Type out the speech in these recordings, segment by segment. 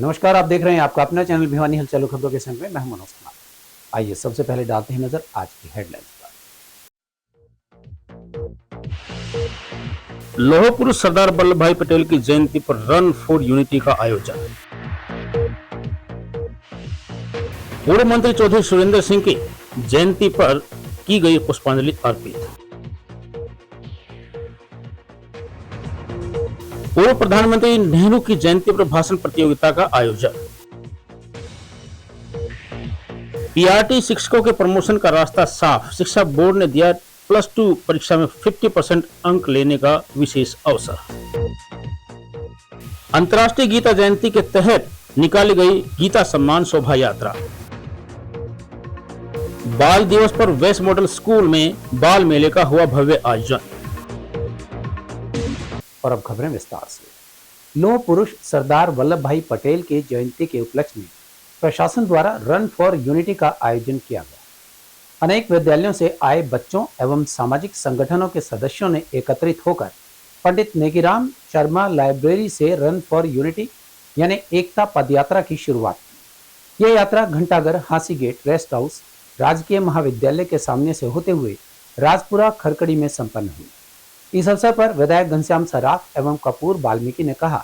नमस्कार, आप देख रहे हैं आपका अपना चैनल भिवानी हलचल खबरों के संग में मैं मनोज कुमार। आइए सबसे पहले डालते हैं नजर आज की हेडलाइंस पर। लौह पुरुष सरदार वल्लभ भाई पटेल की जयंती पर रन फॉर यूनिटी का आयोजन। पूर्व मंत्री चौधरी सुरेंद्र सिंह की जयंती पर की गई पुष्पांजलि अर्पित। पूर्व प्रधानमंत्री नेहरू की जयंती पर भाषण प्रतियोगिता का आयोजन। पीआरटी शिक्षकों के प्रमोशन का रास्ता साफ, शिक्षा बोर्ड ने दिया +2 परीक्षा में 50% अंक लेने का विशेष अवसर। अंतर्राष्ट्रीय गीता जयंती के तहत निकाली गई गीता सम्मान शोभा यात्रा। बाल दिवस पर वेस्ट मॉडल स्कूल में बाल मेले का हुआ भव्य आयोजन। और अब खबरें विस्तार से। लौह पुरुष सरदार वल्लभ भाई पटेल की जयंती के उपलक्ष्य में प्रशासन द्वारा रन फॉर यूनिटी का आयोजन किया गया। अनेक विद्यालयों से आए बच्चों एवं सामाजिक संगठनों के सदस्यों ने एकत्रित होकर पंडित नेकीराम शर्मा लाइब्रेरी से रन फॉर यूनिटी यानी एकता पदयात्रा की शुरुआत की। यह यात्रा घंटाघर, हांसी गेट, रेस्ट हाउस, राजकीय महाविद्यालय के सामने से होते हुए राजपुरा खरकड़ी में संपन्न हुई। इस अवसर पर विधायक घनश्याम सराफ एवं कपूर वाल्मीकि ने कहा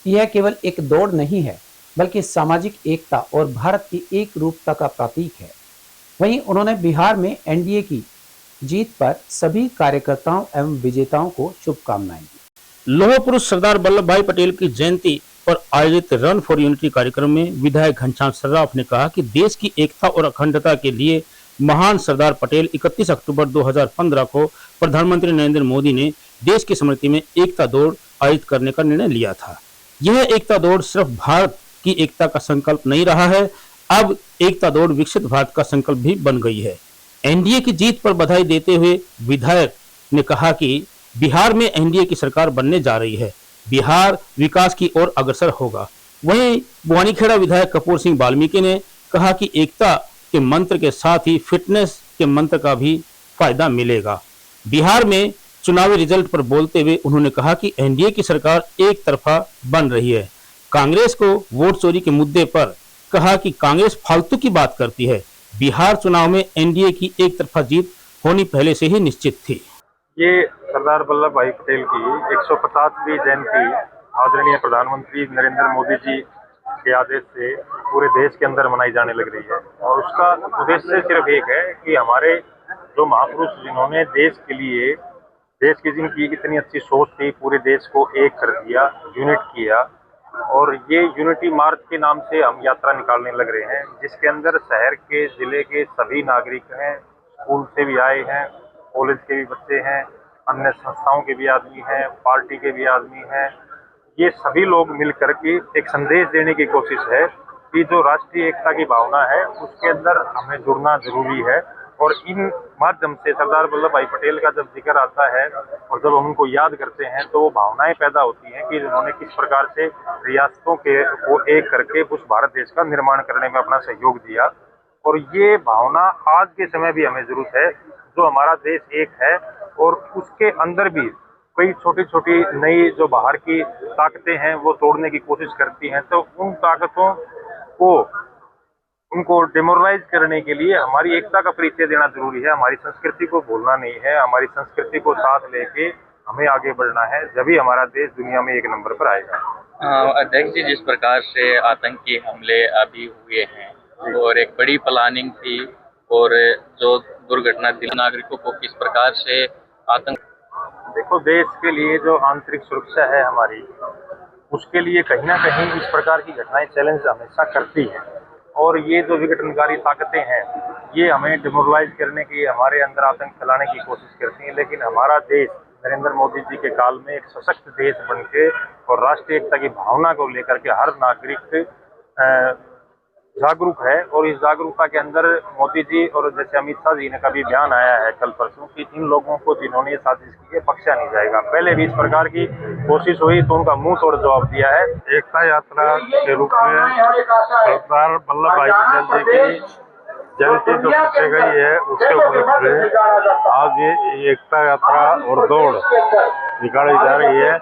कि यह केवल एक दौड़ नहीं है बल्कि सामाजिक एकता और भारत की एक रूपता का प्रतीक है। वहीं उन्होंने बिहार में एनडीए की जीत पर सभी कार्यकर्ताओं एवं विजेताओं को शुभकामनाएं दी। लौह पुरुष सरदार वल्लभ भाई पटेल की जयंती पर आयोजित रन फॉर यूनिटी कार्यक्रम में विधायक घनश्याम सराफ ने कहा कि देश की एकता और अखंडता के लिए महान सरदार पटेल 31 अक्टूबर 2015 को प्रधानमंत्री नरेंद्र मोदी ने देश की स्मृति में एकता दौड़ आयोजित करने का निर्णय लिया था। यह एकता दौड़ सिर्फ भारत की एकता का संकल्प नहीं रहा है, अब एकता दौड़ विकसित भारत का संकल्प भी बन गई है। एनडीए की जीत पर बधाई देते हुए विधायक ने कहा कि बिहार में एनडीए की सरकार बनने जा रही है, बिहार विकास की ओर अग्रसर होगा। वहीं बुआनीखेड़ा विधायक कपूर सिंह वाल्मीकि ने कहा कि एकता के मंत्र के साथ ही फिटनेस के मंत्र का भी फायदा मिलेगा। बिहार में चुनावी रिजल्ट पर बोलते हुए उन्होंने कहा कि एनडीए की सरकार एक तरफा बन रही है। कांग्रेस को वोट चोरी के मुद्दे पर कहा कि कांग्रेस फालतू की बात करती है। बिहार चुनाव में एनडीए की एक तरफा जीत होनी पहले से ही निश्चित थी। ये सरदार वल्लभ भाई पटेल की 150वीं जयंती आदरणीय प्रधानमंत्री नरेंद्र मोदी जी के आदेश से पूरे देश के अंदर मनाई जाने लग रही है और उसका उद्देश्य सिर्फ एक है कि हमारे जो महापुरुष जिन्होंने देश के लिए, देश की जिनकी इतनी अच्छी सोच थी, पूरे देश को एक कर दिया, यूनिट किया। और ये यूनिटी मार्च के नाम से हम यात्रा निकालने लग रहे हैं, जिसके अंदर शहर के, जिले के सभी नागरिक हैं, स्कूल से भी आए हैं, कॉलेज के भी बच्चे हैं, अन्य संस्थाओं के भी आदमी हैं, पार्टी के भी आदमी हैं। ये सभी लोग मिलकर के एक संदेश देने की कोशिश है कि जो राष्ट्रीय एकता की भावना है उसके अंदर हमें जुड़ना जरूरी है। और इन माध्यम से सरदार वल्लभ भाई पटेल का जब जिक्र आता है और जब हम उनको याद करते हैं तो वो भावनाएं पैदा होती हैं कि उन्होंने किस प्रकार से रियासतों के को एक करके उस भारत देश का निर्माण करने में अपना सहयोग दिया। और ये भावना आज के समय भी हमें जरूरत है। जो हमारा देश एक है और उसके अंदर भी कई छोटी छोटी नई जो बाहर की ताकतें हैं वो तोड़ने की कोशिश करती हैं, तो उन ताकतों को उनको डिमोरलाइज करने के लिए हमारी एकता का परिचय देना जरूरी है। हमारी संस्कृति को भूलना नहीं है, हमारी संस्कृति को साथ लेके हमें आगे बढ़ना है, जब हमारा देश दुनिया में एक नंबर पर आएगा। अध्यक्ष जी, जिस प्रकार से आतंकी हमले अभी हुए हैं और एक बड़ी प्लानिंग थी और जो दुर्घटना थी, नागरिकों को किस प्रकार से आतंक, देखो देश के लिए जो आंतरिक सुरक्षा है हमारी, उसके लिए कहीं ना कहीं इस प्रकार की घटनाएं चैलेंज हमेशा करती हैं। और ये जो विघटनकारी ताकतें हैं ये हमें डिमोरलाइज करने की, हमारे अंदर आतंक फैलाने की कोशिश करती हैं। लेकिन हमारा देश नरेंद्र मोदी जी के काल में एक सशक्त देश बन के और राष्ट्रीय एकता की भावना को लेकर के हर नागरिक जागरूक है। और इस जागरूकता के अंदर मोदी जी और जैसे अमित शाह जी ने का भी बयान आया है कल परसों कि इन लोगों को जिन्होंने ये साजिश की है बख्शा नहीं जाएगा। पहले भी इस प्रकार की कोशिश हुई तो उनका मुंह तोड़ जवाब दिया है। एकता यात्रा के रूप में सरदार वल्लभ भाई पटेल जी की जयंती जो की गई है उसके उपलक्ष्य में आज ये एकता यात्रा और दौड़ निकाली जा रही है,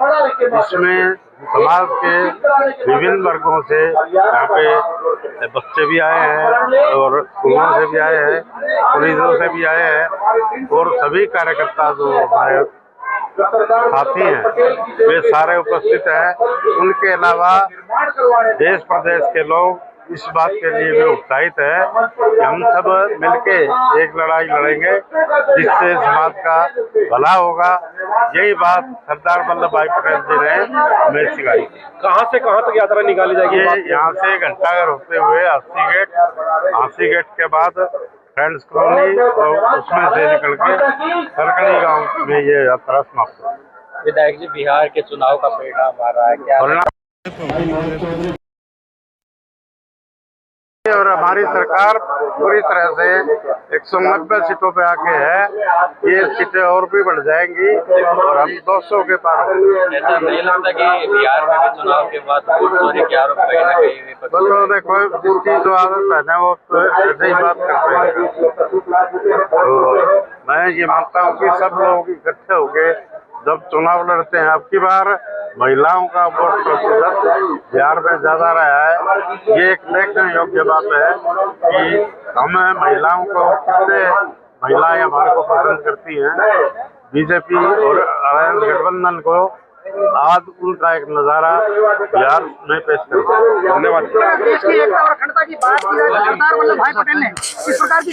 जिसमें समाज के विभिन्न वर्गों से यहाँ पे बच्चे भी आए हैं और स्कूलों से भी आए हैं, पुलिसों से भी आए हैं और सभी कार्यकर्ता जो हमारे साथी हैं वे सारे उपस्थित हैं। उनके अलावा देश प्रदेश के लोग इस बात के लिए भी उत्साहित है कि हम सब मिलके एक लड़ाई लड़ेंगे जिससे समाज का भला होगा। यही बात सरदार वल्लभ भाई पटेल जी ने हमें सिखाई। कहाँ से कहाँ तक यात्रा निकाली जाएगी? ये यहाँ से घंटाघर होते हुए हांसी गेट के बाद फ्रेंड्स कॉलोनी और उसमें से निकल के सरकड़ी गांव में ये यात्रा समाप्त होगी। विधायक जी, बिहार के चुनाव का परिणाम आ रहा है, क्या और हमारी सरकार पूरी तरह से 190 सीटों पे आके है, ये सीटें और भी बढ़ जाएंगी और हम 200 के पार होंगे। ऐसा नहीं लगता कि बिहार में भी चुनाव के बाद वोट चोरी के आरोप कहीं ना कहीं तो देखो जिसकी जो आदत है ना वो तो ऐसे ही बात करते हैं। तो मैं ये मानता हूँ कि सब लोग इकट्ठे होके जब चुनाव लड़ते हैं, अब की बार महिलाओं का वोट प्रतिशत बिहार में ज्यादा रहा है। ये एक देखने योग्य बात है कि हम महिलाओं को कितने महिलाएं हमारे को पसंद करती हैं। बीजेपी और अलायंस गठबंधन को आज उनका एक नजारा बिहार में पेश करता है। धन्यवाद। देश की एकता और अखंडता की बात की जाए सरदार वल्लभ भाई पटेल ने इस प्रकार की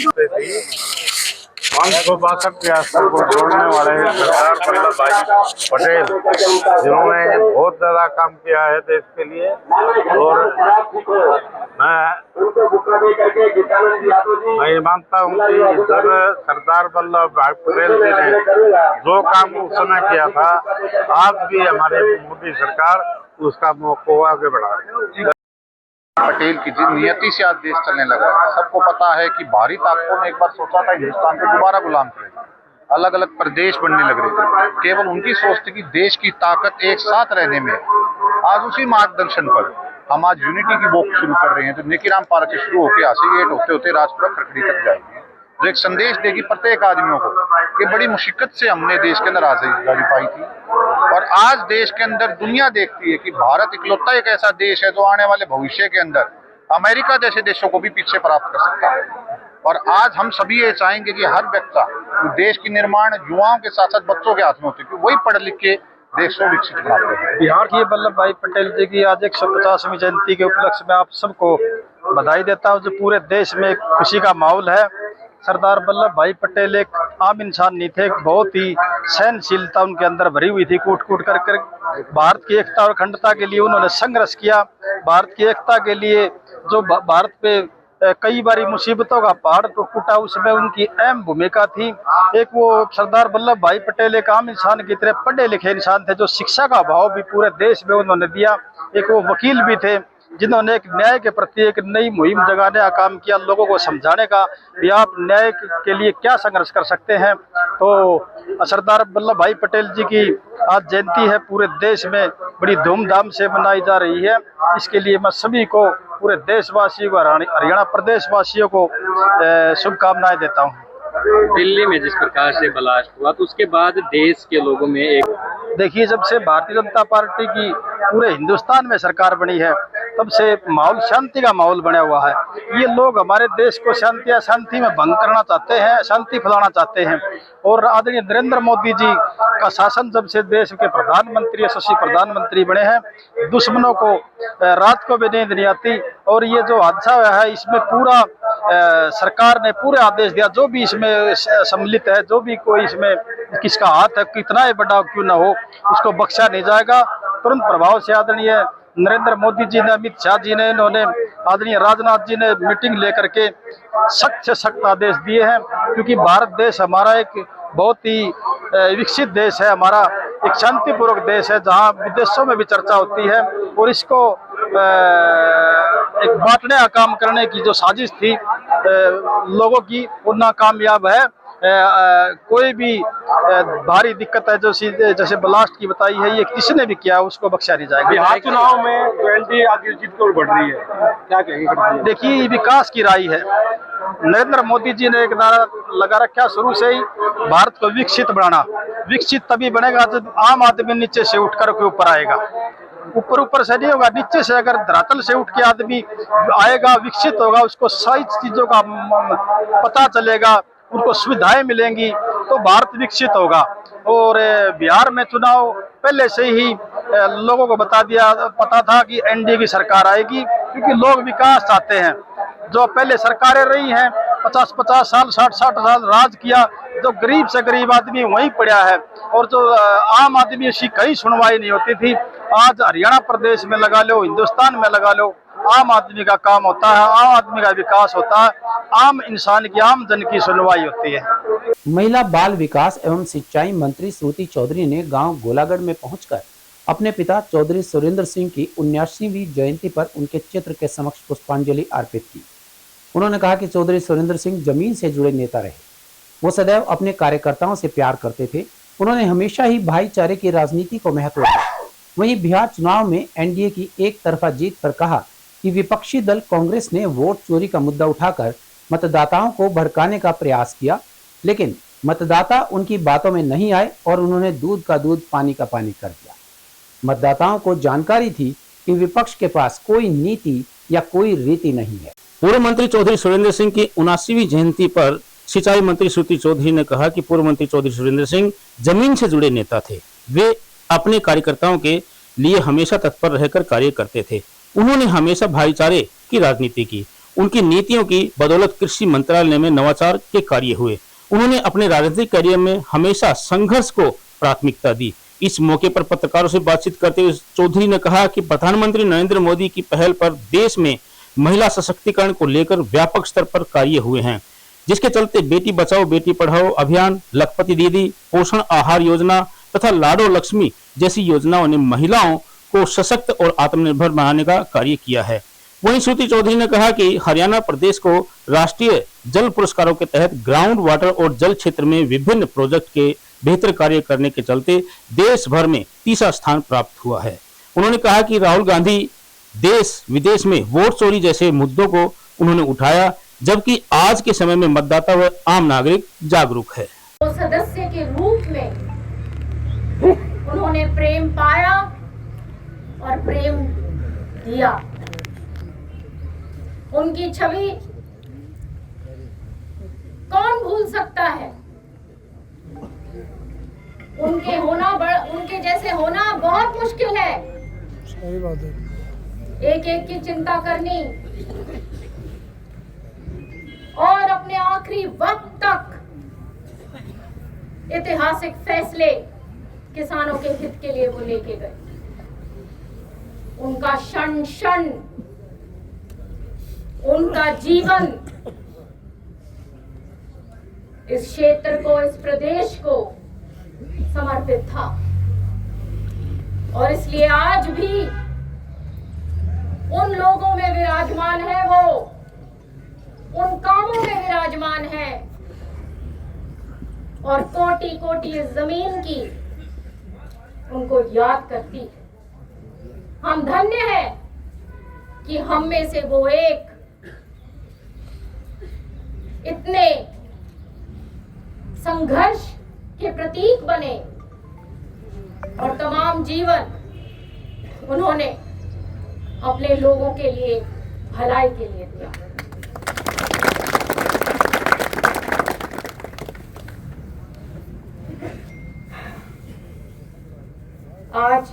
562 के आस्था को जोड़ने वाले सरदार वल्लभ भाई पटेल, जिन्होंने बहुत ज्यादा काम किया है देश के लिए। और मैं ये मानता हूँ कि जब सरदार वल्लभ भाई पटेल जी ने जो काम उस समय किया था, आज भी हमारी मोदी सरकार उस कामों को आगे बढ़ा रही है। पटेल की नियति से आज देश चलने लगा है। सबको पता है कि बाहरी ताकतों ने एक बार सोचा था हिंदुस्तान को दोबारा गुलाम करेगा, अलग अलग प्रदेश बनने लग रहे थे। केवल उनकी सोच थी कि देश की ताकत एक साथ रहने में। आज उसी मार्गदर्शन पर हम आज यूनिटी की वॉक शुरू कर रहे हैं, तो निकीराम पार्क से शुरू होकर हांसी गेट होते होते राजपुरा खड़खड़ी तक जाएंगे, जो एक संदेश देगी प्रत्येक आदमियों को कि बड़ी मुश्किल से हमने देश के अंदर आजादी पाई थी। और आज देश के अंदर दुनिया देखती है कि भारत इकलौता एक ऐसा देश है जो आने वाले भविष्य के अंदर अमेरिका जैसे देशों को भी पीछे प्राप्त कर सकता है। और आज हम सभी ये चाहेंगे कि हर व्यक्ति देश की निर्माण युवाओं के साथ साथ बच्चों के हाथ में होते हैं, वही पढ़ लिख के देश को विकसित बनाते हैं। बिहार की वल्लभ भाई पटेल जी की आज 150वीं जयंती के उपलक्ष्य में आप सबको बधाई देता हूँ। जो पूरे देश में खुशी का माहौल है। सरदार वल्लभ भाई पटेल एक आम इंसान नहीं थे, बहुत ही सहनशीलता उनके अंदर भरी हुई थी। कूट कूट कर भारत की एकता और अखंडता के लिए उन्होंने संघर्ष किया। भारत की एकता के लिए जो भारत पे कई बारी मुसीबतों का पहाड़ टूटा, उसमें उनकी अहम भूमिका थी। एक वो सरदार वल्लभ भाई पटेल एक आम इंसान की तरह पढ़े लिखे इंसान थे, जो शिक्षा का भाव भी पूरे देश में उन्होंने दिया। एक वो वकील भी थे जिन्होंने एक न्याय के प्रति एक नई मुहिम जगाने का काम किया, लोगों को समझाने का भी आप न्याय के लिए क्या संघर्ष कर सकते हैं। तो सरदार वल्लभ भाई पटेल जी की आज जयंती है, पूरे देश में बड़ी धूमधाम से मनाई जा रही है। इसके लिए मैं सभी को, पूरे देशवासियों को, हरियाणा प्रदेश वासियों को शुभकामनाएं देता हूँ। दिल्ली में जिस प्रकार से ब्लास्ट हुआ, तो उसके बाद देश के लोगों में एक देखिए, जब से भारतीय जनता पार्टी की पूरे हिंदुस्तान में सरकार बनी है, तब से माहौल शांति का माहौल बना हुआ है। ये लोग हमारे देश को शांति में भंग करना चाहते हैं, शांति फैलाना चाहते हैं। और आदरणीय नरेंद्र मोदी जी का शासन जब से देश के प्रधानमंत्री, यशस्वी प्रधानमंत्री बने हैं, दुश्मनों को रात को भी नींद नहीं आती। और ये जो हादसा हुआ है, इसमें पूरा सरकार ने पूरे आदेश दिया, जो भी इसमें सम्मिलित है, जो भी कोई इसमें किसका हाथ है, कितना ही बड़ा क्यों न हो, उसको बख्शा नहीं जाएगा। तुरंत प्रभाव से आदरणीय नरेंद्र मोदी जी ने, अमित शाह जी ने, इन्होंने आदरणीय राजनाथ जी ने मीटिंग लेकर के सख्त से सख्त आदेश दिए हैं। क्योंकि भारत देश हमारा एक बहुत ही विकसित देश है, हमारा एक शांतिपूर्वक देश है, जहां विदेशों में भी चर्चा होती है। और इसको एक बांटने का काम करने की जो साजिश थी लोगों की, वो नाकामयाब है। कोई भी भारी दिक्कत है जो जैसे ब्लास्ट की बताई है, ये किसी ने भी किया, उसको बख्शा नहीं जाएगा। बिहार चुनाव में एनडीए आगे जीत को बढ़ रही है, क्या कहेंगे? देखिए, विकास की राह है। नरेंद्र मोदी जी ने एक नारा लगा रखा शुरू से ही, भारत को विकसित बनाना। विकसित तभी बनेगा जब आम आदमी नीचे से उठकर के ऊपर आएगा। ऊपर से नहीं होगा, नीचे से अगर धरातल से उठ के आदमी आएगा, विकसित होगा, उसको सही चीजों का पता चलेगा, उनको सुविधाएं मिलेंगी, तो भारत विकसित होगा। और बिहार में चुनाव पहले से ही लोगों को पता था कि एनडीए की सरकार आएगी, क्योंकि लोग विकास चाहते हैं। जो पहले सरकारें रही हैं 50-50 साल 60-60 साल राज किया, जो गरीब से गरीब आदमी वहीं पड़ा है, और जो आम आदमी उसकी कहीं सुनवाई नहीं होती थी। आज हरियाणा प्रदेश में लगा लो, हिंदुस्तान में लगा लो, आम आदमी का काम होता है, आम आदमी का विकास होता है, आम इंसान की, आम जन की सुनवाई होती है। महिला बाल विकास एवं सिंचाई मंत्री श्रुति चौधरी ने गांव गोलागढ़ में पहुंचकर अपने पिता चौधरी सुरेंद्र सिंह की 79वीं जयंती पर उनके चित्र के समक्ष पुष्पांजलि अर्पित की। उन्होंने कहा कि चौधरी सुरेंद्र सिंह जमीन से जुड़े नेता रहे। वो सदैव अपने कार्यकर्ताओं से प्यार करते थे। उन्होंने हमेशा ही भाईचारे की राजनीति को महत्व दिया। वहीं बिहार चुनाव में एनडीए की एक तरफा जीत पर कहा कि विपक्षी दल कांग्रेस ने वोट चोरी का मुद्दा उठाकर मतदाताओं को भड़काने का प्रयास किया, लेकिन मतदाता उनकी बातों में नहीं आए और उन्होंने दूध का दूध पानी का पानी कर दिया। मतदाताओं को जानकारी थी कि विपक्ष के पास कोई नीति या कोई रीति नहीं है। पूर्व मंत्री चौधरी सुरेंद्र सिंह की 79वीं जयंती पर सिंचाई मंत्री श्रुति चौधरी ने कहा कि पूर्व मंत्री चौधरी सुरेंद्र सिंह जमीन से जुड़े नेता थे। वे अपने कार्यकर्ताओं के लिए हमेशा तत्पर रहकर कार्य करते थे। उन्होंने हमेशा भाईचारे की राजनीति की। उनकी नीतियों की बदौलत कृषि मंत्रालय में नवाचार के कार्य हुए। उन्होंने अपने राजनीतिक करियर में हमेशा संघर्ष को प्राथमिकता दी। इस मौके पर पत्रकारों से बातचीत करते हुए चौधरी ने कहा कि प्रधानमंत्री नरेंद्र मोदी की पहल पर देश में महिला सशक्तिकरण को लेकर व्यापक स्तर पर कार्य हुए हैं, जिसके चलते बेटी बचाओ बेटी पढ़ाओ अभियान, लखपति दीदी, पोषण आहार योजना तथा लाडो लक्ष्मी जैसी योजनाओं ने महिलाओं को सशक्त और आत्मनिर्भर बनाने का कार्य किया है। वहीं श्रुति चौधरी ने कहा कि हरियाणा प्रदेश को राष्ट्रीय जल पुरस्कारों के तहत ग्राउंड वाटर और जल क्षेत्र में विभिन्न प्रोजेक्ट के बेहतर कार्य करने के चलते देश भर में तीसरा स्थान प्राप्त हुआ है। उन्होंने कहा कि राहुल गांधी देश विदेश में वोट चोरी जैसे मुद्दों को उन्होंने उठाया, जबकि आज के समय में मतदाता व आम नागरिक जागरूक है। तो सदस्य के रूप में उन्होंने प्रेम पाया और प्रेम दिया। उनकी छवि कौन भूल सकता है? उनके जैसे होना बहुत मुश्किल है। सही बात है। एक एक की चिंता करनी और अपने आखिरी वक्त तक ऐतिहासिक फैसले किसानों के हित के लिए वो लेके गए। उनका क्षण क्षण, उनका जीवन इस क्षेत्र को, इस प्रदेश को समर्पित था। और इसलिए आज भी उन लोगों में विराजमान है, वो उन कामों में विराजमान है, और कोटि कोटि इस जमीन की उनको याद करती है। हम धन्य हैं कि हम में से वो एक इतने संघर्ष के प्रतीक बने और तमाम जीवन उन्होंने अपने लोगों के लिए, भलाई के लिए दिया। आज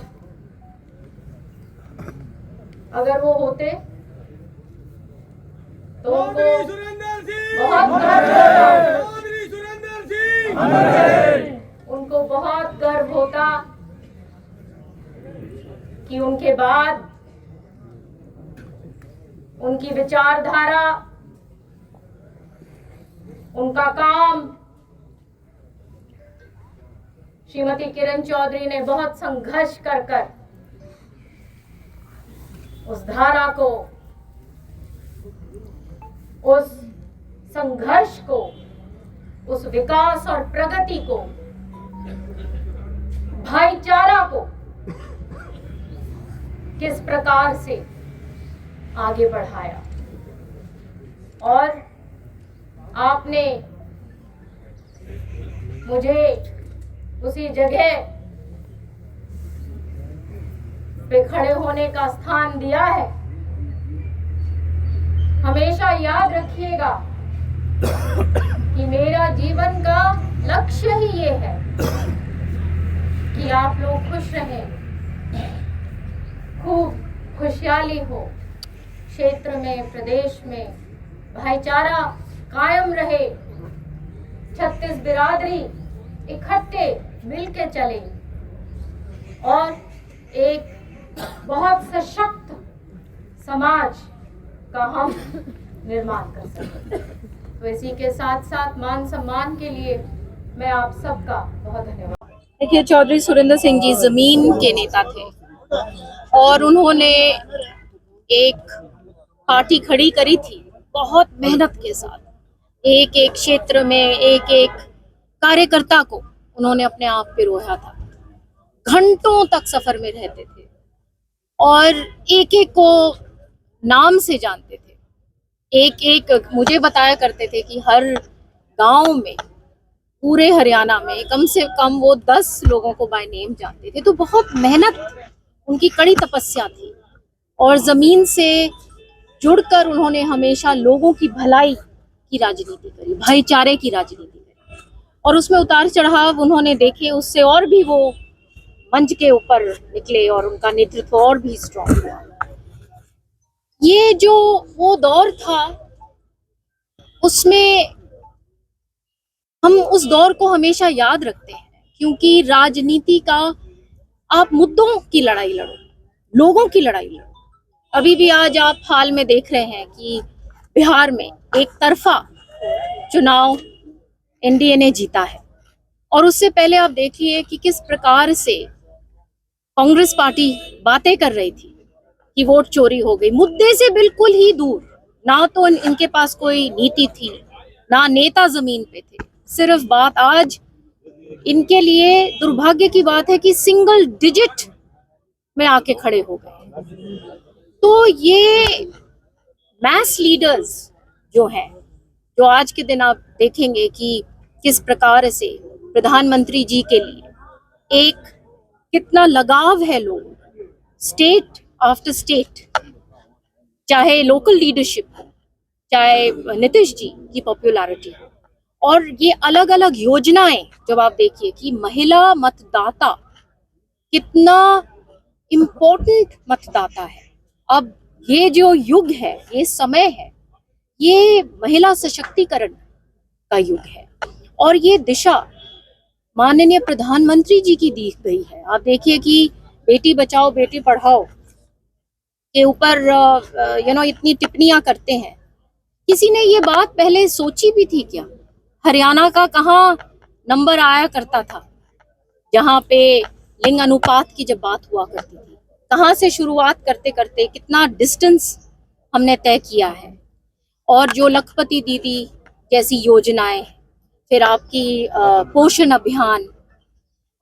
अगर वो होते तो उनको बहुत उनको बहुत गर्व होता कि उनके बाद उनकी विचारधारा, उनका काम श्रीमती किरण चौधरी ने बहुत संघर्ष कर उस धारा को, उस संघर्ष को, उस विकास और प्रगति को, भाईचारा को किस प्रकार से आगे बढ़ाया। और आपने मुझे उसी जगह पे खड़े होने का स्थान दिया है। हमेशा याद रखिएगा कि मेरा जीवन का लक्ष्य ही ये है कि आप लोग खुश रहें, खूब खुशहाली हो, क्षेत्र में, प्रदेश में भाईचारा कायम रहे, 36 बिरादरी इकट्ठे मिलके चले और एक बहुत सशक्त समाज का हम निर्माण कर सकें। तो इसी के साथ साथ मान सम्मान के लिए मैं आप सबका बहुत धन्यवाद। देखिए, चौधरी सुरेंद्र सिंह जी जमीन के नेता थे और उन्होंने एक पार्टी खड़ी करी थी बहुत मेहनत के साथ। एक एक क्षेत्र में एक एक कार्यकर्ता को उन्होंने अपने आप पे रोया था, घंटों तक सफर में रहते थे और एक एक को नाम से जानते थे। एक एक मुझे बताया करते थे कि हर गांव में, पूरे हरियाणा में कम से कम वो 10 लोगों को बाय नेम जानते थे। तो बहुत मेहनत, उनकी कड़ी तपस्या थी और जमीन से जुड़कर उन्होंने हमेशा लोगों की भलाई की राजनीति करी, भाईचारे की राजनीति करी और उसमें उतार चढ़ाव उन्होंने देखे। उससे और भी वो मंच के ऊपर निकले और उनका नेतृत्व और भी स्ट्रॉन्ग हुआ। ये जो वो दौर था, उसमें हम उस दौर को हमेशा याद रखते हैं क्योंकि राजनीति का आप मुद्दों की लड़ाई लड़ो, लोगों की लड़ाई लड़ो। अभी भी आज आप हाल में देख रहे हैं कि बिहार में एक तरफा चुनाव एनडीए ने जीता है और उससे पहले आप देखिए कि किस प्रकार से कांग्रेस पार्टी बातें कर रही थी कि वोट चोरी हो गई, मुद्दे से बिल्कुल ही दूर। ना तो इनके पास कोई नीति थी, ना नेता जमीन पे थे। सिर्फ बात आज इनके लिए दुर्भाग्य की बात है कि सिंगल डिजिट में आके खड़े हो गए। तो ये मैस लीडर्स जो हैं, जो आज के दिन आप देखेंगे कि किस प्रकार से प्रधानमंत्री जी के लिए एक कितना लगाव है लोगों, स्टेट आफ्टर स्टेट, चाहे लोकल लीडरशिप हो, चाहे नीतीश जी की पॉपुलैरिटी हो, और ये अलग अलग योजनाएं जब आप देखिए कि महिला मतदाता कितना इम्पोर्टेंट मतदाता है। अब ये जो युग है, ये समय है, ये महिला सशक्तिकरण का युग है और ये दिशा माननीय प्रधानमंत्री जी की दी गई है। आप देखिए कि बेटी बचाओ बेटी पढ़ाओ के ऊपर इतनी टिप्पणियां करते हैं। किसी ने ये बात पहले सोची भी थी क्या? हरियाणा का कहाँ नंबर आया करता था जहाँ पे लिंग अनुपात की जब बात हुआ करती थी, कहाँ से शुरुआत करते करते कितना डिस्टेंस हमने तय किया है। और जो लखपति दीदी जैसी योजनाएं, फिर आपकी पोषण अभियान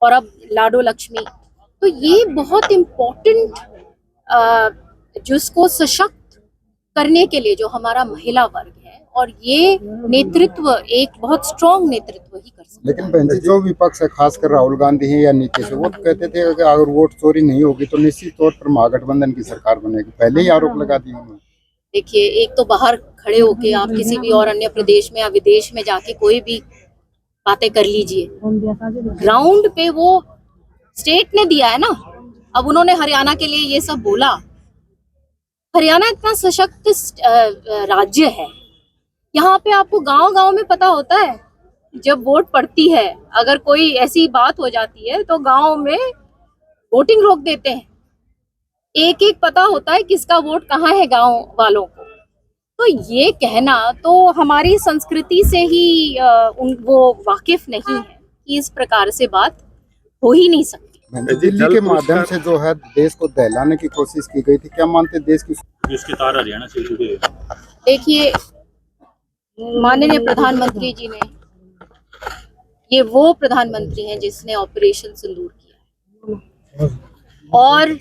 और अब लाडो लक्ष्मी, तो ये बहुत इम्पोर्टेंट जिसको सशक्त करने के लिए जो हमारा महिला वर्ग है, और ये नेतृत्व एक बहुत स्ट्रॉन्ग नेतृत्व ही कर सकता है। लेकिन बहन जी, जो विपक्ष है, खासकर राहुल गांधी है या नीतीश है, वो तो कहते थे कि अगर वोट चोरी नहीं होगी तो निश्चित तौर पर महागठबंधन की सरकार बनेगी। पहले ही आरोप लगा दिए उन्होंने। देखिए, एक तो बाहर खड़े होके आप किसी भी और अन्य प्रदेश में या विदेश में जाके कोई भी बातें कर लीजिए, ग्राउंड पे वो स्टेट ने दिया है ना। अब उन्होंने हरियाणा के लिए ये सब बोला। हरियाणा इतना सशक्त राज्य है, यहाँ पे आपको गांव गांव में पता होता है जब वोट पड़ती है, अगर कोई ऐसी बात हो जाती है तो गांव में वोटिंग रोक देते हैं। एक एक पता होता है किसका वोट कहाँ है गांव वालों को। तो ये कहना तो हमारी संस्कृति से ही वो वाकिफ नहीं है कि इस प्रकार से बात हो ही नहीं सकती। दिल्ली के माध्यम से जो है देश को दहलाने की कोशिश की गई थी, क्या मानते देश की जिसके तार हरियाणा से जुड़े हैं? देखिए, माननीय प्रधानमंत्री जी ने, ये वो प्रधानमंत्री हैं जिसने ऑपरेशन सिंदूर किया है और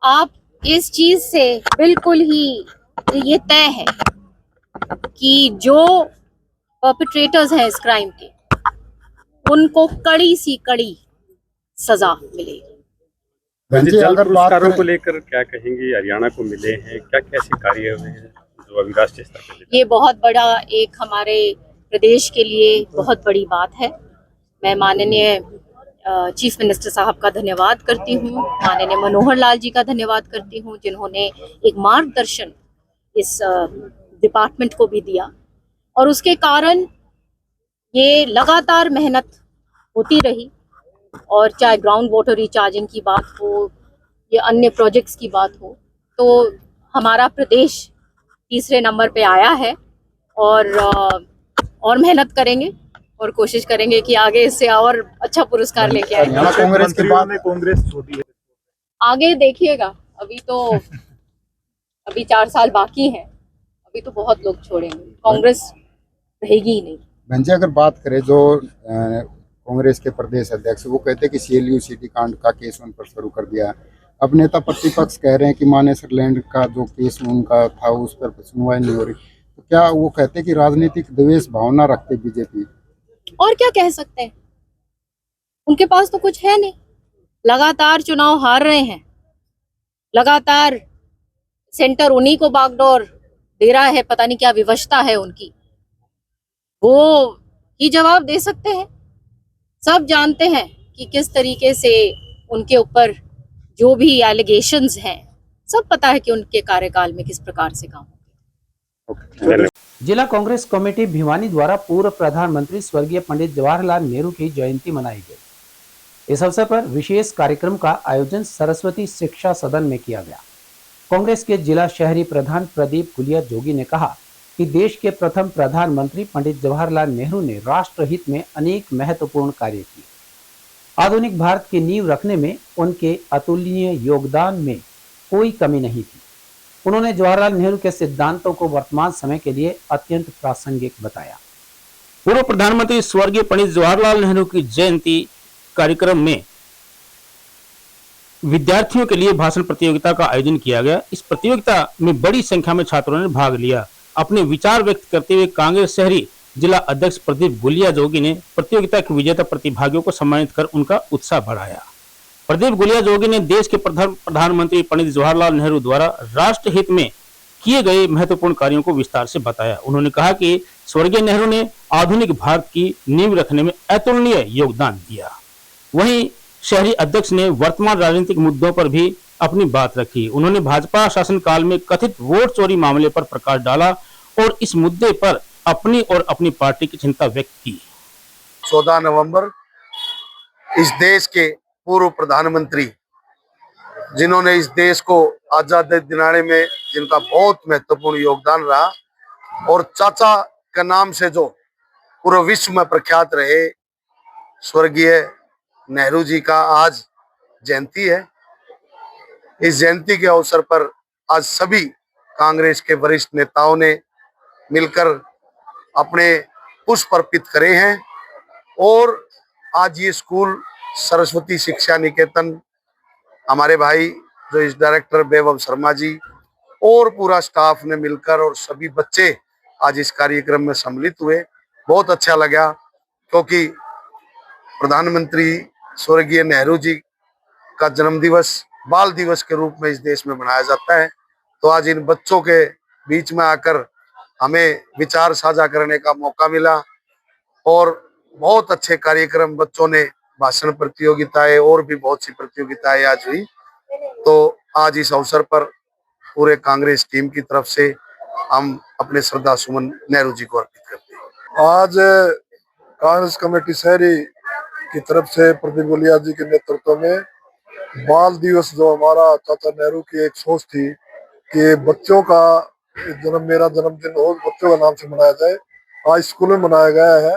आप इस चीज से बिल्कुल ही ये तय है कि जो परपेट्रेटर्स हैं इस क्राइम के, उनको कड़ी सी कड़ी सजा मिलेगी। जल पुरस्कारों को लेकर क्या कहेंगी? हरियाणा को मिले हैं, क्या कैसे कार्य हुए हैं जो अभी राष्ट्रीय स्तर पर? ये बहुत बड़ा एक हमारे प्रदेश के लिए बहुत बड़ी बात है। मैं माननीय चीफ मिनिस्टर साहब का धन्यवाद करती हूँ, माननीय मनोहर लाल जी का धन्यवाद करती हूँ, जिन्होंने एक मार्गदर्शन इस डिपार्टमेंट को भी दिया, और उसके कारण ये लगातार मेहनत होती रही। और चाहे ग्राउंड वाटर रिचार्जिंग की बात हो या अन्य प्रोजेक्ट्स की बात हो, तो हमारा प्रदेश तीसरे नंबर पे आया है। और मेहनत करेंगे और कोशिश करेंगे कि आगे इससे और अच्छा पुरस्कार लेके आए। कांग्रेस के बाद में कांग्रेस छोटी है, आगे देखिएगा, अभी 4 साल बाकी हैं, अभी तो बहुत लोग छोड़ेंगे, कांग्रेस रहेगी ही नहीं। भंजे अगर बात करें जो कांग्रेस के प्रदेश अध्यक्ष, वो कहते हैं कि CLU सिटी कांड का केस उन पर शुरू कर दिया। अब नेता प्रतिपक्ष कह रहे हैं कि मानेसर लैंड का जो केस उनका था उस पर सुनवाई नहीं हो रही, तो क्या वो कहते हैं कि राजनीतिक द्वेष भावना रखते बीजेपी? और क्या कह सकते हैं, उनके पास तो कुछ है नहीं, लगातार चुनाव हार रहे हैं, लगातार सेंटर उन्हीं को बागडोर दे रहा है, पता नहीं क्या विवशता है उनकी, वो ही जवाब दे सकते हैं। सब जानते हैं कि किस तरीके से उनके ऊपर जो भी एलिगेशंस हैं, सब पता है कि उनके कार्यकाल में किस प्रकार से काम होगा। जिला कांग्रेस कमेटी भिवानी द्वारा पूर्व प्रधानमंत्री स्वर्गीय पंडित जवाहरलाल नेहरू की जयंती मनाई गई। इस अवसर पर विशेष कार्यक्रम का आयोजन सरस्वती शिक्षा सदन में किया गया। कांग्रेस के जिला शहरी प्रधान प्रदीप गुलिया जोगी ने कहा कि देश के प्रथम प्रधानमंत्री पंडित जवाहरलाल नेहरू ने राष्ट्र हित में अनेक महत्वपूर्ण कार्य किए। आधुनिक भारत की नींव रखने में उनके अतुलनीय योगदान में कोई कमी नहीं थी। उन्होंने जवाहरलाल नेहरू के सिद्धांतों को वर्तमान समय के लिए अत्यंत प्रासंगिक बताया। पूर्व प्रधानमंत्री स्वर्गीय पंडित जवाहरलाल नेहरू की जयंती कार्यक्रम में विद्यार्थियों के लिए भाषण प्रतियोगिता का आयोजन किया गया। इस प्रतियोगिता में बड़ी संख्या में छात्रों ने भाग लिया। अपने विचार व्यक्त करते हुए कांग्रेस शहरी जिला अध्यक्ष प्रदीप गुलिया जोगी ने प्रतियोगिता के विजेता प्रतिभागियों को सम्मानित कर उनका उत्साह बढ़ाया। प्रदीप गुलिया जोगी ने देश के प्रथम प्रधानमंत्री पंडित जवाहरलाल नेहरू द्वारा राष्ट्र हित में किए गए महत्वपूर्ण कार्यों को विस्तार से बताया। उन्होंने कहा कि स्वर्गीय नेहरू ने आधुनिक भारत की नींव रखने में अतुलनीय योगदान दिया। वहीं शहरी अध्यक्ष ने वर्तमान राजनीतिक मुद्दों पर भी अपनी बात रखी। उन्होंने भाजपा शासनकाल में कथित वोट चोरी मामले पर प्रकाश डाला और इस मुद्दे पर अपनी और अपनी पार्टी की चिंता व्यक्त की। 14 नवंबर इस देश के पूर्व प्रधानमंत्री, जिन्होंने इस देश को आजादी दिलाने में जिनका बहुत महत्वपूर्ण योगदान रहा, और चाचा के नाम से जो पूरे विश्व में प्रख्यात रहे, स्वर्गीय नेहरू जी का आज जयंती है। इस जयंती के अवसर पर आज सभी कांग्रेस के वरिष्ठ नेताओं ने मिलकर अपने पुष्प अर्पित करे हैं, और आज ये स्कूल सरस्वती शिक्षा निकेतन, हमारे भाई जो इस डायरेक्टर वैभव शर्मा जी और पूरा स्टाफ ने मिलकर, और सभी बच्चे आज इस कार्यक्रम में सम्मिलित हुए। बहुत अच्छा लगा, क्योंकि प्रधानमंत्री स्वर्गीय नेहरू जी का जन्म दिवस बाल दिवस के रूप में इस देश में मनाया जाता है। तो आज इन बच्चों के बीच में आकर हमें विचार साझा करने का मौका मिला, और बहुत अच्छे कार्यक्रम, बच्चों ने भाषण प्रतियोगिताएं और भी बहुत सी प्रतियोगिताएं आज हुई। तो आज इस अवसर पर पूरे कांग्रेस टीम की तरफ से हम अपने श्रद्धा सुमन नेहरू जी को अर्पित करते हैं। आज कांग्रेस कमेटी शहरी की तरफ से प्रदीप गुलिया जी के नेतृत्व में बाल दिवस, जो हमारा चाचा नेहरू की एक सोच थी कि बच्चों का मेरा जन्मदिन हो, बच्चों का नाम से मनाया जाए, आज स्कूल में मनाया गया है।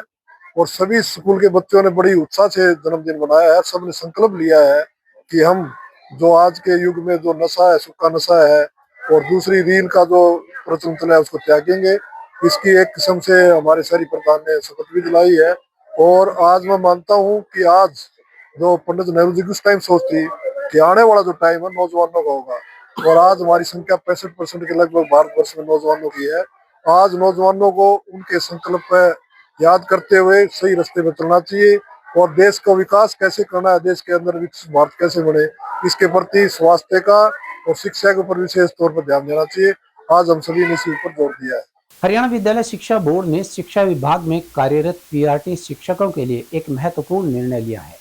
और सभी स्कूल के बच्चों ने बड़ी उत्साह से जन्मदिन मनाया है। सबने संकल्प लिया है कि हम जो आज के युग में जो नशा है, सुक्का नशा है, और दूसरी रील का जो प्रचलन चला है, उसको त्यागेंगे। इसकी एक किस्म से हमारे शहरी प्रधान ने शपथ भी दिलाई है। और आज मैं मानता हूँ कि आज जो पंडित नेहरू जी की उस टाइम सोच थी कि आने वाला जो टाइम है नौजवानों का होगा, और आज हमारी संख्या 65% के लगभग भारतवर्ष में नौजवानों की है। आज नौजवानों को उनके संकल्प पे याद करते हुए सही रास्ते पर चलना चाहिए और देश का विकास कैसे करना है, देश के अंदर विकसित भारत कैसे बने, इसके प्रति स्वास्थ्य का और शिक्षा के ऊपर विशेष तौर पर ध्यान देना चाहिए। आज हम सभी ने इसी ऊपर जोर दिया है। हरियाणा विद्यालय शिक्षा बोर्ड ने शिक्षा विभाग में कार्यरत पीआरटी शिक्षकों के लिए एक महत्वपूर्ण निर्णय लिया है।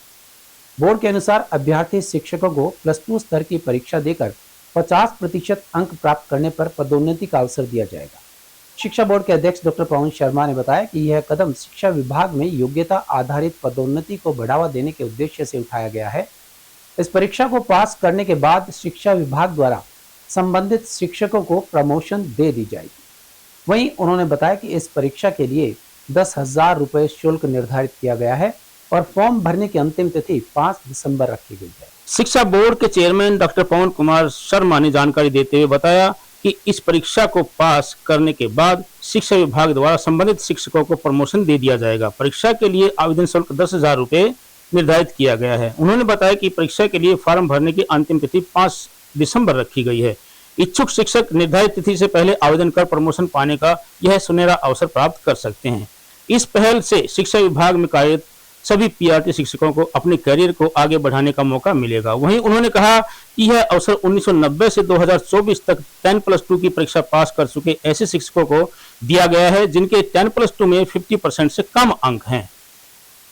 बोर्ड के अनुसार अभ्यर्थी शिक्षकों को +2 स्तर की परीक्षा देकर 50% अंक प्राप्त करने पर पदोन्नति का अवसर दिया जाएगा। शिक्षा बोर्ड के अध्यक्ष डॉक्टर पवन शर्मा ने बताया कि यह कदम शिक्षा विभाग में योग्यता आधारित पदोन्नति को बढ़ावा देने के उद्देश्य से उठाया गया है। इस परीक्षा को पास करने के बाद शिक्षा विभाग द्वारा संबंधित शिक्षकों को प्रमोशन दे दी जाएगी। वहीं उन्होंने बताया कि इस परीक्षा के लिए 10,000 रुपये शुल्क निर्धारित किया गया है और फॉर्म भरने की अंतिम तिथि 5 दिसंबर रखी गई है। शिक्षा बोर्ड के चेयरमैन डॉक्टर पवन कुमार शर्मा ने जानकारी देते हुए बताया कि इस परीक्षा को पास करने के बाद शिक्षा विभाग द्वारा संबंधित शिक्षकों को प्रमोशन दे दिया जाएगा। परीक्षा के लिए आवेदन शुल्क 10,000 रुपये निर्धारित किया गया है। उन्होंने बताया कि परीक्षा के लिए फॉर्म भरने की अंतिम तिथि 5 दिसंबर रखी गई है। इच्छुक शिक्षक निर्धारित तिथि से पहले आवेदन कर प्रमोशन पाने का यह सुनहरा अवसर प्राप्त कर सकते हैं। इस पहल से शिक्षा विभाग में कार्यरत सभी पीआरटी शिक्षकों को अपने करियर को आगे बढ़ाने का मौका मिलेगा। वहीं उन्होंने कहा कि यह अवसर 1990 से 2024 तक 10+2 की परीक्षा पास कर चुके ऐसे शिक्षकों को दिया गया है जिनके 10+2 में 50% से कम अंक हैं।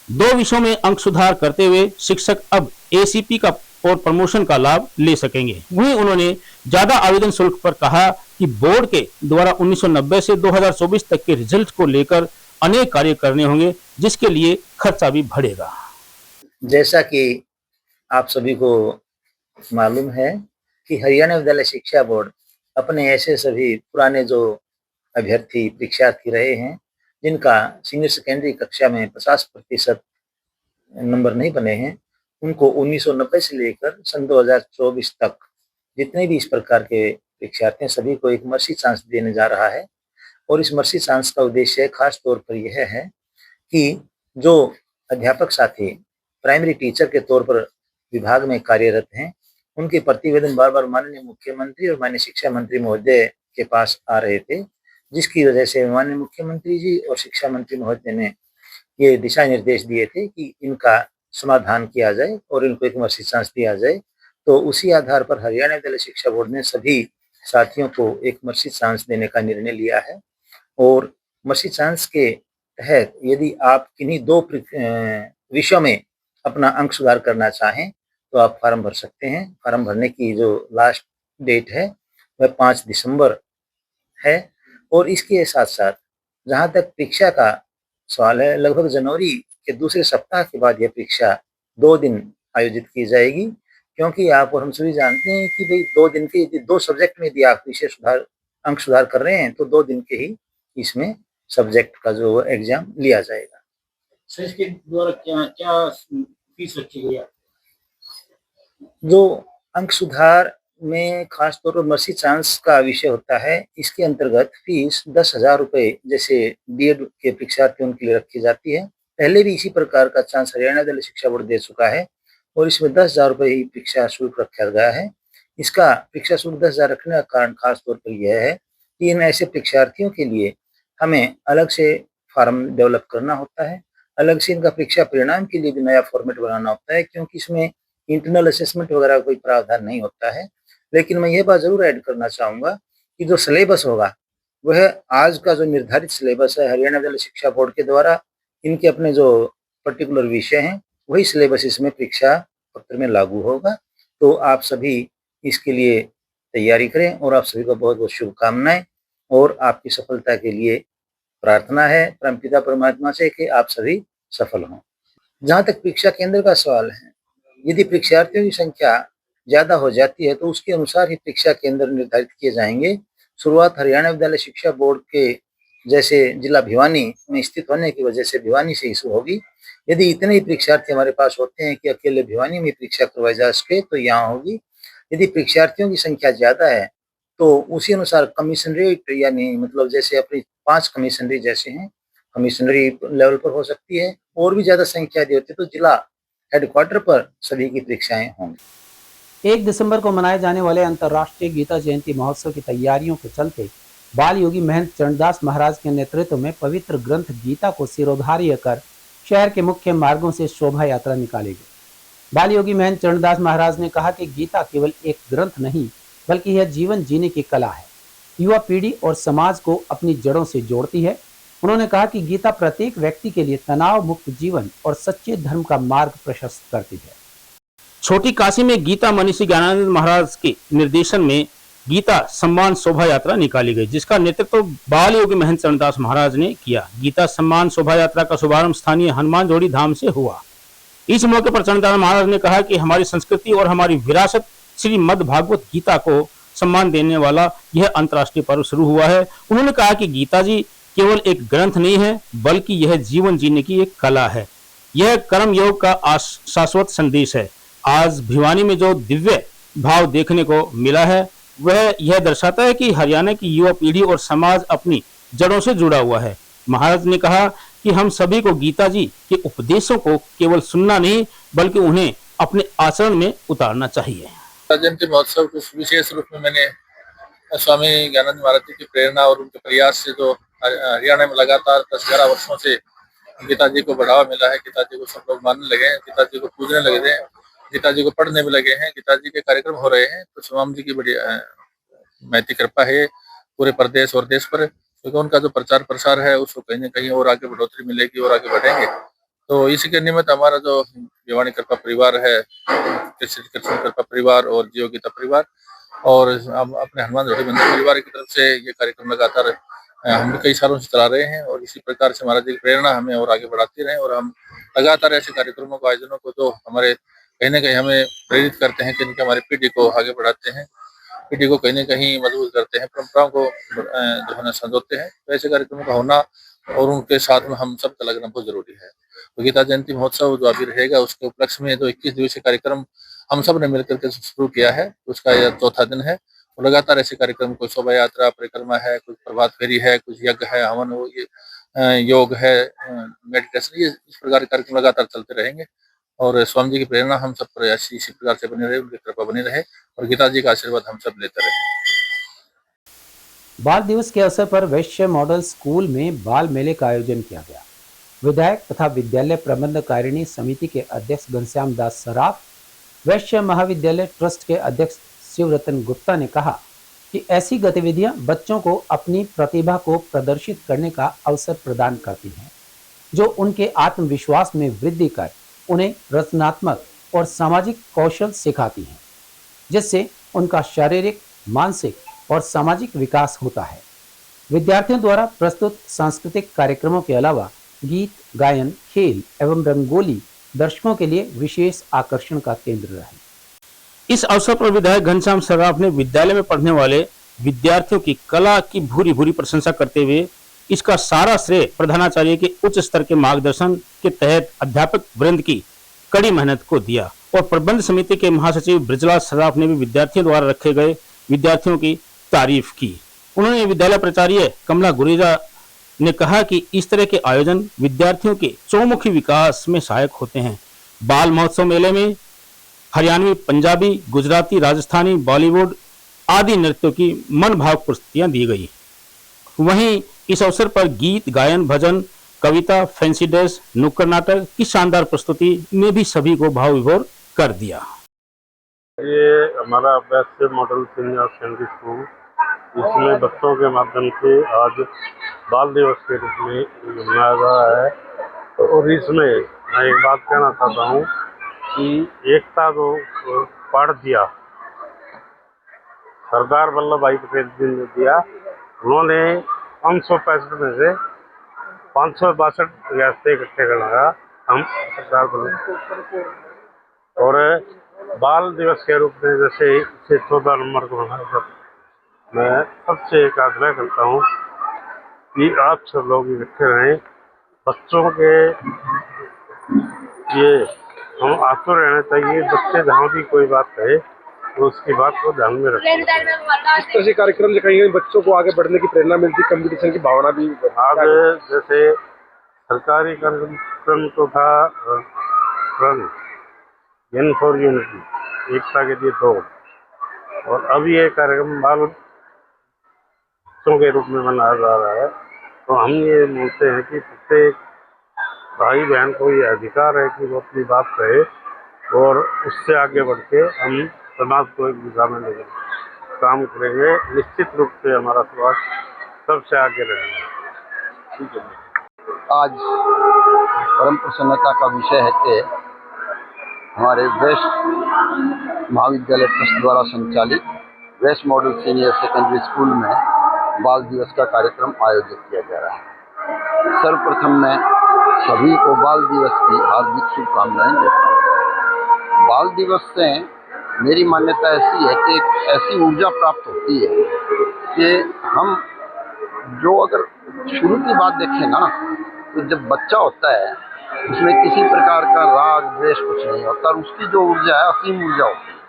2 विषयों में अंक सुधार करते हुए शिक्षक अब एसीपी का और प्रमोशन का लाभ ले सकेंगे। वहीं उन्होंने ज्यादा आवेदन शुल्क पर कहा कि बोर्ड के द्वारा 1990 से 2024 तक के रिजल्ट को लेकर अनेक कार्य करने होंगे जिसके लिए खर्चा भी बढ़ेगा। जैसा कि आप सभी को मालूम है कि हरियाणा विद्यालय शिक्षा बोर्ड अपने ऐसे सभी पुराने जो अभ्यर्थी परीक्षार्थी रहे हैं जिनका सीनियर सेकेंडरी कक्षा में 50% नंबर नहीं बने हैं, उनको 1990 से लेकर सन 2024 तक जितने भी इस प्रकार के परीक्षार्थी हैं सभी को एक मर्सी चांस देने जा रहा है। और इस मर्सी चांस का उद्देश्य खास तौर पर यह है कि जो अध्यापक साथी प्राइमरी टीचर के तौर पर विभाग में कार्यरत हैं उनके प्रतिवेदन बार बार माननीय मुख्यमंत्री और माननीय शिक्षा मंत्री महोदय के पास आ रहे थे, जिसकी वजह से माननीय मुख्यमंत्री जी और शिक्षा मंत्री महोदय ने ये दिशा निर्देश दिए थे कि इनका समाधान किया जाए और इनको एक मर्सी चांस दिया जाए। तो उसी आधार पर हरियाणा विद्यालय शिक्षा बोर्ड ने सभी साथियों को एक मर्सी चांस देने का निर्णय लिया है। और मर्सी चांस के तहत यदि आप किन्हीं 2 विषयों में अपना अंक सुधार करना चाहें तो आप फॉर्म भर सकते हैं। फॉर्म भरने की जो लास्ट डेट है वह 5 दिसंबर है। और इसके साथ साथ जहां तक परीक्षा का सवाल है, लगभग जनवरी के दूसरे सप्ताह के बाद यह परीक्षा 2 दिन आयोजित की जाएगी, क्योंकि आप और हम सभी जानते हैं कि भाई 2 दिन के यदि 2 सब्जेक्ट में यदि आप विषय सुधार अंक सुधार कर रहे हैं तो 2 दिन के ही इसमें सब्जेक्ट का जो एग्जाम लिया जाएगा। सर इसके द्वारा क्या क्या फीस रखी गई है? जो अंक सुधार में खास तौर पर मर्सी चांस का विषय होता है, इसके अंतर्गत फीस 10,000 रुपये जैसे बीएड के परीक्षार्थियों के लिए रखी जाती है। पहले भी इसी प्रकार का चांस हरियाणा विद्यालय शिक्षा बोर्ड दे चुका है और इसमें 10,000 रुपये ही परीक्षा शुल्क रखा गया है। इसका परीक्षा शुल्क 10,000 रखने का कारण खास तौर पर यह है कि इन ऐसे परीक्षार्थियों के लिए हमें अलग से फॉर्म डेवलप करना होता है, अलग से इनका परीक्षा परिणाम के लिए भी नया फॉर्मेट बनाना होता है, क्योंकि इसमें इंटरनल असेसमेंट वगैरह कोई प्रावधान नहीं होता है। लेकिन मैं ये बात जरूर ऐड करना चाहूँगा कि जो सिलेबस होगा वह आज का जो निर्धारित सिलेबस है हरियाणा विद्यालय शिक्षा बोर्ड के द्वारा, इनके अपने जो पर्टिकुलर विषय हैं वही सिलेबस इसमें परीक्षा पत्र में लागू होगा। तो आप सभी इसके लिए तैयारी करें और आप सभी को बहुत बहुत शुभकामनाएं और आपकी सफलता के लिए प्रार्थना है परमपिता परमात्मा से कि आप सभी सफल हों। जहाँ तक परीक्षा केंद्र का सवाल है, यदि परीक्षार्थियों की संख्या ज़्यादा हो जाती है तो उसके अनुसार ही परीक्षा केंद्र निर्धारित किए जाएंगे। शुरुआत हरियाणा विद्यालय शिक्षा बोर्ड के जैसे जिला भिवानी में स्थित होने की वजह से भिवानी से शुरू होगी। यदि इतने ही परीक्षार्थी हमारे पास होते हैं कि अकेले भिवानी में परीक्षा करवाई जा सके तो यहाँ होगी। यदि परीक्षार्थियों की संख्या ज़्यादा है तो उसी अनुसार कमीशनरेट यानी मतलब जैसे अपनी 5 कमीशनरी जैसे हैं कमीशनरी लेवल पर हो सकती है, और भी ज़्यादा संख्या यदि होती है तो जिला हेडक्वार्टर पर सभी की परीक्षाएं होंगी। 1 दिसंबर को मनाए जाने वाले अंतर्राष्ट्रीय गीता जयंती महोत्सव की तैयारियों के चलते बाल योगी महंत चरणदास महाराज के नेतृत्व में पवित्र ग्रंथ गीता को सिरोधार्य कर शहर के मुख्य मार्गों से शोभा यात्रा निकाली गई। बाल योगी महंत चरणदास महाराज ने कहा कि गीता केवल एक ग्रंथ नहीं बल्कि यह जीवन जीने की कला है, युवा पीढ़ी और समाज को अपनी जड़ों से जोड़ती है। उन्होंने कहा कि गीता प्रत्येक व्यक्ति के लिए तनाव मुक्त जीवन और सच्चे धर्म का मार्ग प्रशस्त करती है। छोटी काशी में गीता मनीषी ज्ञानानंद महाराज के निर्देशन में गीता सम्मान शोभा यात्रा निकाली गई, जिसका नेतृत्व बाल योगी महंत चरणदास महाराज ने किया। गीता सम्मान शोभा यात्रा का शुभारंभ स्थानीय हनुमान जोड़ी धाम से हुआ। इस मौके पर चरणदास महाराज ने कहा कि हमारी संस्कृति और हमारी विरासत श्रीमद् भागवत गीता को सम्मान देने वाला यह अंतर्राष्ट्रीय पर्व शुरू हुआ है। उन्होंने कहा कि गीता जी केवल एक ग्रंथ नहीं है बल्कि यह जीवन जीने की एक कला है। यह कर्म योग का शाश्वत संदेश है। आज भिवानी में जो दिव्य भाव देखने को मिला है वह यह दर्शाता है कि हरियाणा की युवा पीढ़ी और समाज अपनी जड़ों से जुड़ा हुआ है। महाराज ने कहा कि हम सभी को गीता जी के उपदेशों को केवल सुनना नहीं बल्कि उन्हें अपने आचरण में उतारना चाहिए। जयंती महोत्सव को विशेष रूप में मैंने स्वामी ज्ञानानंद महाराज जी की प्रेरणा और उनके प्रयास से जो हरियाणा में लगातार 10-11 वर्षों से गीता जी को बढ़ावा मिला है, गीता जी को सब लोग मानने लगे हैं, गीता जी को पूजने लगे हैं, गीता जी को पढ़ने में लगे हैं, गीता जी के कार्यक्रम हो रहे हैं, तो स्वामी जी की बड़ी महती कृपा है पूरे प्रदेश और देश पर, क्योंकि उनका जो प्रचार प्रसार है उसको कहीं न कहीं और आगे बढ़ोतरी मिलेगी और आगे बढ़ेंगे। तो इसी के निमित्त हमारा जो भिवानी कृपा परिवार है, कृष्ण कृपा परिवार और जियो गीता परिवार और हम अपने हनुमान जोड़ी मंदिर परिवार की तरफ से ये कार्यक्रम लगातार हम कई सालों से चला रहे हैं और इसी प्रकार से महाराज जी की प्रेरणा हमें और आगे बढ़ाती रहे और हम लगातार ऐसे कार्यक्रमों को आयोजनों को जो हमारे कहीं न कहीं हमें प्रेरित करते हैं, कि हमारी पीढ़ी को आगे बढ़ाते हैं, पीढ़ी को कहीं न कहीं मजबूत करते हैं, परंपराओं को जो है संजोते हैं। तो ऐसे कार्यक्रमों का होना और उनके साथ में हम सबका लगना बहुत जरूरी है। तो गीता जयंती महोत्सव जो अभी रहेगा उसके उपलक्ष्य में जो 21 दिवसीय कार्यक्रम हम सब ने मिलकर के शुरू किया है, उसका यह चौथा दिन है। और लगातार ऐसे कार्यक्रम, कोई शोभा यात्रा, परिक्रमा है, कुछ प्रभात फेरी है, कुछ यज्ञ है, हवन हो, ये योग है, मेडिटेशन, ये इस प्रकार के कार्यक्रम लगातार चलते रहेंगे और स्वामी जी की प्रेरणा हम सब पर इसी प्रकार से बनी रहे, उनकी कृपा बनी रहे और गीता जी का आशीर्वाद हम सब लेते रहे। बाल दिवस के अवसर पर वैश्य मॉडल स्कूल में बाल मेले का आयोजन किया गया। विधायक तथा विद्यालय प्रबंधकारिणी समिति के अध्यक्ष घनश्याम दास सराफ, वैश्य महाविद्यालय ट्रस्ट के अध्यक्ष शिवरतन गुप्ता ने कहा कि ऐसी गतिविधियां बच्चों को अपनी प्रतिभा को प्रदर्शित करने का अवसर प्रदान करती हैं, जो उनके आत्मविश्वास में वृद्धि कर उन्हें रचनात्मक और सामाजिक कौशल सिखाती हैं, जिससे उनका शारीरिक, मानसिक और सामाजिक विकास होता है। विद्यार्थियों द्वारा प्रस्तुत सांस्कृतिक कार्यक्रमों के अलावा गीत, गायन, खेल एवं रंगोली दर्शकों के लिए विशेष आकर्षण का केंद्र रहे। इस अवसर पर विधायक घनश्याम सराफ ने विद्यालय में पढ़ने वाले विद्यार्थियों की कला की भूरी भूरी प्रशंसा करते हुए इसका सारा श्रेय प्रधानाचार्य के उच्च स्तर के मार्गदर्शन के तहत अध्यापक वृंद की कड़ी मेहनत को दिया और प्रबंध समिति के महासचिव ब्रजलाल सराफ ने भी विद्यार्थियों द्वारा रखे गए विद्यार्थियों की तारीफ की। उन्होंने विद्यालय प्राचार्य कमला गुरेजा ने कहा कि इस तरह के आयोजन विद्यार्थियों के चौमुखी विकास में सहायक होते हैं। बाल महोत्सव मेले में हरियाणवी, पंजाबी, गुजराती, राजस्थानी, बॉलीवुड आदि नृत्यों की मनभावक प्रस्तुतियां दी गई। वहीं इस अवसर पर गीत, गायन, भजन, कविता, फैंसी ड्रेस, नुक्कड़ नाटक की शानदार प्रस्तुति ने भी सभी को भाव विभोर कर दिया। ये हमारा वैश्य मॉडल सीनियर सेकेंडरी स्कूल, इसमें बच्चों के माध्यम से आज बाल दिवस के रूप में मनाया जा रहा है। और इसमें मैं एक बात कहना चाहता हूँ कि एकता को पढ़ दिया सरदार वल्लभ भाई पटेल जी ने दिया। उन्होंने 565 में से 562 रियासतें इकट्ठे कराया हम सरदार वल्लभ, और बाल दिवस के रूप में जैसे इसे 14 नंबर को मनाया। मैं सबसे एक आग्रह करता हूँ कि आप सब लोग इकट्ठे रहें, बच्चों के ये हम आतुर रहना चाहिए। बच्चे जहाँ भी कोई बात कहे तो उसकी बात को ध्यान में रखें। इस तरह से कार्यक्रम से कहीं बच्चों को आगे बढ़ने की प्रेरणा मिलती, कंपटीशन की भावना भी। आज जैसे सरकारी कार्यक्रम तो था रन फॉर यूनिटी, एकता के लिए दौड़, और अभी ये कार्यक्रम बाल उत्सव के रूप में मनाया जा रहा है। तो हम ये मानते हैं कि प्रत्येक भाई बहन को ये अधिकार है कि वो अपनी बात कहे और उससे आगे बढ़ के हम समाज को एक दिशा में लेकर काम करेंगे। निश्चित रूप से हमारा समाज सबसे आगे रहेगा। ठीक है। आज परम प्रसन्नता का विषय है कि हमारे वेस्ट महाविद्यालय ट्रस्ट द्वारा संचालित West Model Senior Secondary School में बाल दिवस का कार्यक्रम आयोजित किया जा रहा है। सर्वप्रथम मैं सभी को बाल दिवस की हार्दिक शुभकामनाएं देता हूँ। बाल दिवस से मेरी मान्यता ऐसी है कि एक ऐसी ऊर्जा प्राप्त होती है कि हम जो अगर शुरू की बात देखें ना, तो जब बच्चा होता है उसमें किसी प्रकार का राग द्वेष कुछ नहीं होता और उसकी जो ऊर्जा है असीम ऊर्जा होती है।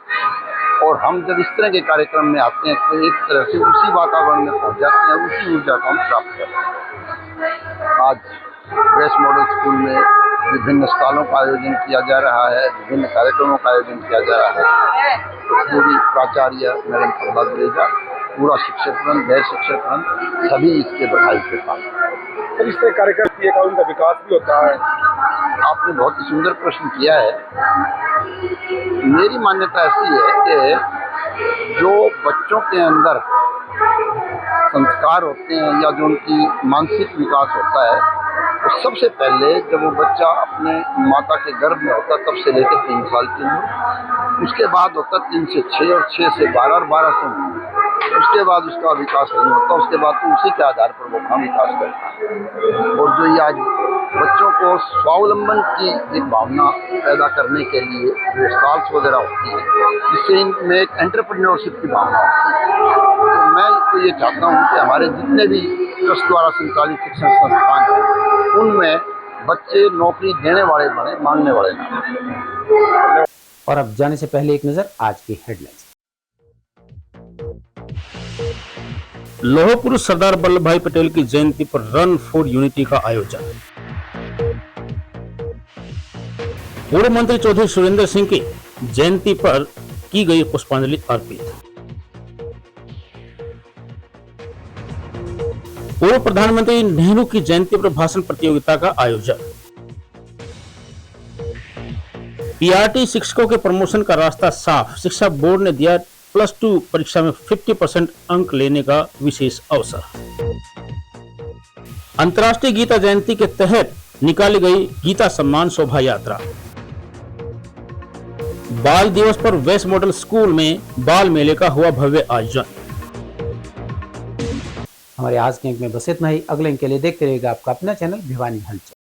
और हम जब इस तरह के कार्यक्रम में आते हैं तो एक तरह से उसी वातावरण में पहुंच जाते हैं, उसी ऊर्जा को हम प्राप्त करते हैं। आज वेस्ट मॉडल स्कूल में विभिन्न स्टॉलों का आयोजन किया जा रहा है, विभिन्न कार्यक्रमों का आयोजन किया जा रहा है। तो पूरी प्राचार्य मैडम प्रभा गुरेजा, पूरा शिक्षकगण, गैर शिक्षकगण सभी इसके बधाई के साथ। इस तरह कार्यक्रम किए का उनका विकास भी होता है। आपने बहुत ही सुंदर प्रश्न किया है। मेरी मान्यता ऐसी है कि जो बच्चों के अंदर संस्कार होते हैं या जो उनकी मानसिक विकास होता है, तो सबसे पहले जब वो बच्चा अपने माता के गर्भ में होता तब से लेकर 3 साल की उम्र, उसके बाद होता 3 से 6 और 6 से 12 और 12 से 19, उसके बाद उसका विकास नहीं होता। उसके बाद तो उसी के आधार पर वो अपना विकास करता है। और जो ये आज बच्चों को स्वावलंबन की एक भावना पैदा करने के लिए जो स्टॉल्स वगैरह होती है, इससे इनमें एक एंटरप्रेन्योरशिप की भावना होती है। तो मैं तो ये चाहता हूँ कि हमारे जितने भी ट्रस्ट द्वारा संचालित शिक्षण संस्थान हैं, उनमें बच्चे नौकरी देने वाले बने, मांगने वाले ना। और अब जाने से पहले एक नजर आज की हेडलाइंस। लौह पुरुष सरदार वल्लभ भाई पटेल की जयंती पर रन फॉर यूनिटी का आयोजन। पूर्व मंत्री चौधरी सुरेंद्र सिंह की जयंती पर की गई पुष्पांजलि अर्पित। पूर्व प्रधानमंत्री नेहरू की जयंती पर भाषण प्रतियोगिता का आयोजन। पीआरटी शिक्षकों के प्रमोशन का रास्ता साफ, शिक्षा बोर्ड ने दिया +2 परीक्षा में 50% अंक लेने का विशेष अवसर। अंतर्राष्ट्रीय गीता जयंती के तहत निकाली गई गीता सम्मान शोभा यात्रा। बाल दिवस पर वेस्ट मॉडल स्कूल में बाल मेले का हुआ भव्य आयोजन। हमारे आज के अंक में बस इतना ही। अगले अंक के लिए देखते रहिएगा आपका अपना चैनल भिवानी हलचल।